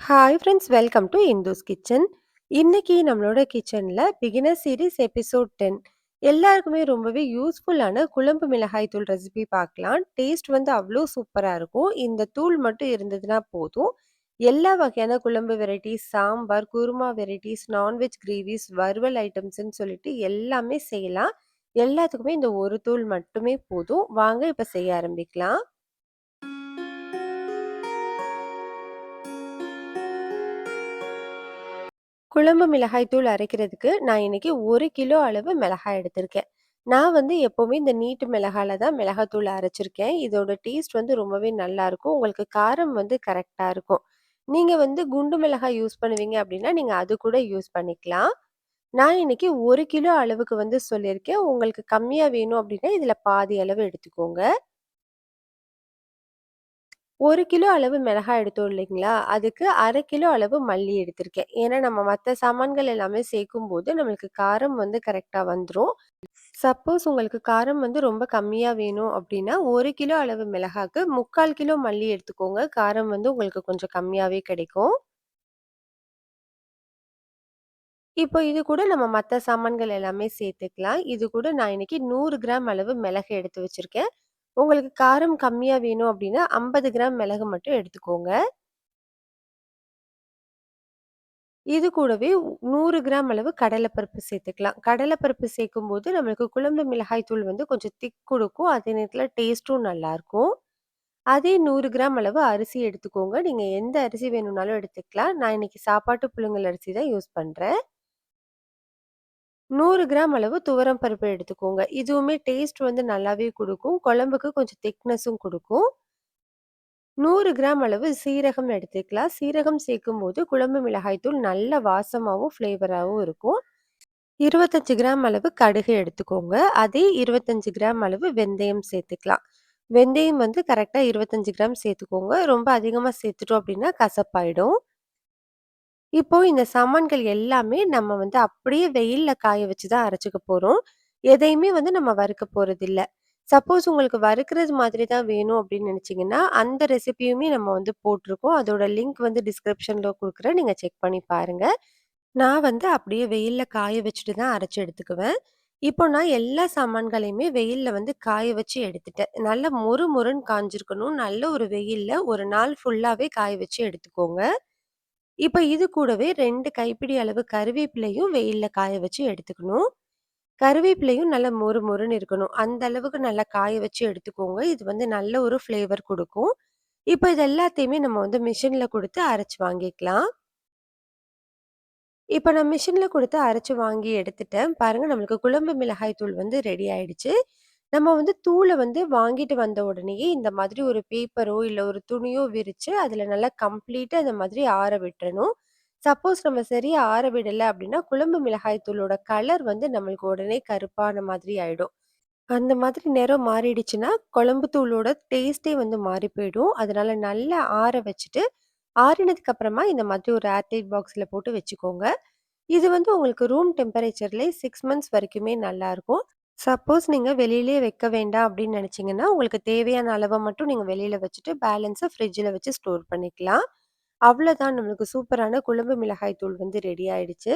Hi friends, welcome to Indhus kitchen. இன்னைக்கு நம்மளோட கிச்சன்ல பிகினர் சீரிஸ் எபிசோட் 10. எல்லாருக்குமே ரொம்பவே யூஸ்ஃபுல்லான குழம்பு மிளகாய் தூள் ரெசிபி பார்க்கலாம். டேஸ்ட் வந்து அவ்வளோ சூப்பராக இருக்கும். இந்த தூள் மட்டும் இருந்ததுன்னா போதும். எல்லா வகையான குழம்பு varieties, sambar, kurma varieties, non veg gravies, வறுவல் ஐட்டம்ஸ்ன்னு சொல்லிட்டு எல்லாமே செய்யலாம். எல்லாத்துக்குமே இந்த ஒரு தூள் மட்டுமே போதும். வாங்க இப்போ செய்ய ஆரம்பிக்கலாம். குழம்பு மிளகாய் தூள் அரைக்கிறதுக்கு நான் இன்னைக்கு 1 கிலோ அளவு மிளகாய் எடுத்திருக்கேன். நான் வந்து எப்பவுமே இந்த நீட்டு மிளகால தான் மிளகாத்தூள் அரைச்சிருக்கேன். இதோட டேஸ்ட் வந்து ரொம்பவே நல்லாயிருக்கும். உங்களுக்கு காரம் வந்து கரெக்ட்டா இருக்கும். நீங்க வந்து குண்டு மிளகாய் யூஸ் பண்ணுவீங்க அப்படின்னா, நீங்க அது கூட யூஸ் பண்ணிக்கலாம். நான் இன்னைக்கு 1 கிலோ அளவுக்கு வந்து சொல்லியிருக்கேன். உங்களுக்கு கம்மியா வேணும் அப்படின்னா, இதில பாதி அளவு எடுத்துக்கோங்க. 1 கிலோ அளவு மிளகாய் எடுத்தோம் இல்லைங்களா? அதுக்கு 1/2 கிலோ அளவு மல்லி எடுத்திருக்கேன். ஏன்னா நம்ம மத்த சாமான்கள் எல்லாமே சேர்க்கும்போது நம்மளுக்கு காரம் வந்து கரெக்ட்டா வந்துரும். சப்போஸ் உங்களுக்கு காரம் வந்து ரொம்ப கம்மியா வேணும் அப்டின்னா, 1 கிலோ அளவு மிளகாக்கு 3/4 கிலோ மல்லி எடுத்துக்கோங்க. காரம் வந்து உங்களுக்கு கொஞ்சம் கம்மியாவே கிடைக்கும். இப்போ இது கூட நம்ம மத்த சாமான்கள் எல்லாமே சேர்த்துக்கலாம். இது கூட நான் இன்னைக்கு 100 கிராம் அளவு மிளகு எடுத்து வச்சிருக்கேன். உங்களுக்கு காரம் கம்மியா வேணும் அப்டின்னா, 50 கிராம் மிளகு மட்டும் எடுத்துக்கோங்க. இது கூடவே 100 கிராம் அளவு கடலைப்பருப்பு சேர்த்துக்கலாம். கடலைப்பருப்பு சேர்க்கும்போது நம்மளுக்கு குழம்பு மிளகாய் தூள் வந்து கொஞ்சம் திக் குடுக்கும். அதே நேரத்தில டேஸ்ட்டும் நல்லாயிருக்கும். அதே 100 கிராம் அளவு அரிசி எடுத்துக்கோங்க. நீங்க எந்த அரிசி வேணும்னாலும் எடுத்துக்கலாம். நான் இன்னைக்கு சாப்பாட்டு புழுங்கல் அரிசி தான் யூஸ் பண்றேன். 100 கிராம் அளவு துவரம் பருப்பு எடுத்துக்கோங்க. இதுவுமே டேஸ்ட் வந்து நல்லாவே குடுக்கும். குழம்புக்கு கொஞ்சம் திக்னஸும் குடுக்கும். 100 கிராம் அளவு சீரகம் எடுத்துக்கலாம். சீரகம் சேர்க்கும்போது குழம்பு மிளகாய் தூள் நல்ல வாசமாவும், ஃப்ளேவராவும் இருக்கும். 25 கிராம் அளவு கடுகு எடுத்துக்கோங்க. அதே 25 கிராம் அளவு வெந்தயம் சேர்த்துக்கலாம். வெந்தயம் வந்து கரெக்ட்டா 25 கிராம் சேர்த்துக்கோங்க. ரொம்ப அதிகமா சேர்த்துட்டோம் அப்படின்னா கசப்பாயிடும். இப்போ இந்த சாமான்கள் எல்லாமே நம்ம வந்து அப்படியே வெயில்ல காய வச்சு தான் அரைச்சுக்க போறோம். எதையுமே வந்து நம்ம வறுக்க போறதில்ல. சப்போஸ் உங்களுக்கு வறுக்கிறது மாதிரி தான் வேணும் அப்படின்னு நினைச்சீங்கன்னா, அந்த ரெசிபியுமே நம்ம வந்து போட்டிருக்கோம். அதோட லிங்க் வந்து டிஸ்கிரிப்ஷன்ல குடுக்குறேன். நீங்க செக் பண்ணி பாருங்க. நான் வந்து அப்படியே வெயில்ல காய வச்சுட்டு தான் அரைச்சு எடுத்துக்குவேன். இப்போ நான் எல்லா சாமான்களையுமே வெயில்ல வந்து காய வச்சு எடுத்துட்டேன். நல்லா மொறு மொறுன்னு காஞ்சிருக்கணும். நல்ல ஒரு வெயில்ல ஒரு நாள் ஃபுல்லாவே காய வச்சு எடுத்துக்கோங்க. இப்ப இது கூடவே 2 கைப்பிடி அளவு கருவேப்பிலையும் வெயில்ல காய வச்சு எடுத்துக்கணும். கருவேப்பிலையும் நல்லா மொறு மொறுன்னு இருக்கணும். அந்த அளவுக்கு நல்லா காய வச்சு எடுத்துக்கோங்க. இது வந்து நல்ல ஒரு ஃப்ளேவர் குடுக்கும். இப்ப இது எல்லாத்தையுமே நம்ம வந்து மிஷின்ல குடுத்து அரைச்சு வாங்கிக்கலாம். இப்ப நான் மிஷின்ல குடுத்து அரைச்சு வாங்கி எடுத்துட்டேன். பாருங்க நம்மளுக்கு குழம்பு மிளகாய் தூள் வந்து ரெடி ஆயிடுச்சு. நம்ம வந்து தூள வந்து வாங்கிட்டு வந்த உடனேயே இந்த மாதிரி ஒரு பேப்பரோ, இல்ல ஒரு துணியோ விரிச்சு, அதுல நல்லா கம்ப்ளீட்டா இந்த மாதிரி ஆற விட்டுறணும். சப்போஸ் நம்ம சரியா ஆற விடல அப்டின்னா, குழம்பு மிளகாய் தூளோட கலர் வந்து நம்மளுக்கு உடனே கருப்பான மாதிரி ஆயிடும். அந்த மாதிரி நிறம் மாறிடுச்சுன்னா, குழம்பு தூளோட டேஸ்ட்டே வந்து மாறி போயிடும். அதனால நல்லா ஆற வச்சுட்டு, ஆறினதுக்கு அப்புறமா இந்த மாதிரி ஒரு ஏர்டைட் பாக்ஸ்ல போட்டு வச்சுக்கோங்க. இது வந்து உங்களுக்கு ரூம் டெம்பரேச்சர்லயே 6 மந்த்ஸ் வரைக்குமே நல்லாருக்கும். சப்போஸ் நீங்க வெளியிலயே வைக்க வேண்டாம் அப்படின்னு நினைச்சீங்கன்னா, உங்களுக்கு தேவையான அளவ மட்டும் நீங்க வெளியில வச்சுட்டு, பேலன்ஸ ஃப்ரிட்ஜ்ல வச்சு ஸ்டோர் பண்ணிக்கலாம். அவ்வளோதான் நம்மளுக்கு சூப்பரான குழம்பு மிளகாய் தூள் வந்து ரெடி ஆயிடுச்சு.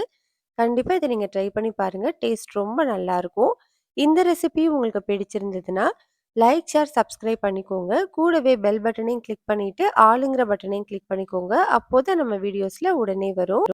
கண்டிப்பா இத நீங்க ட்ரை பண்ணி பாருங்க. டேஸ்ட் ரொம்ப நல்லாருக்கும். இந்த ரெசிபி உங்களுக்கு பிடிச்சிருந்ததுன்னா, லைக், ஷேர், சப்ஸ்கிரைப் பண்ணிக்கோங்க. கூடவே பெல் பட்டனையும் கிளிக் பண்ணிட்டு, ஆளுங்கிற பட்டனையும் கிளிக் பண்ணிக்கோங்க. அப்போதான் நம்ம வீடியோஸ்ல உடனே வரும்.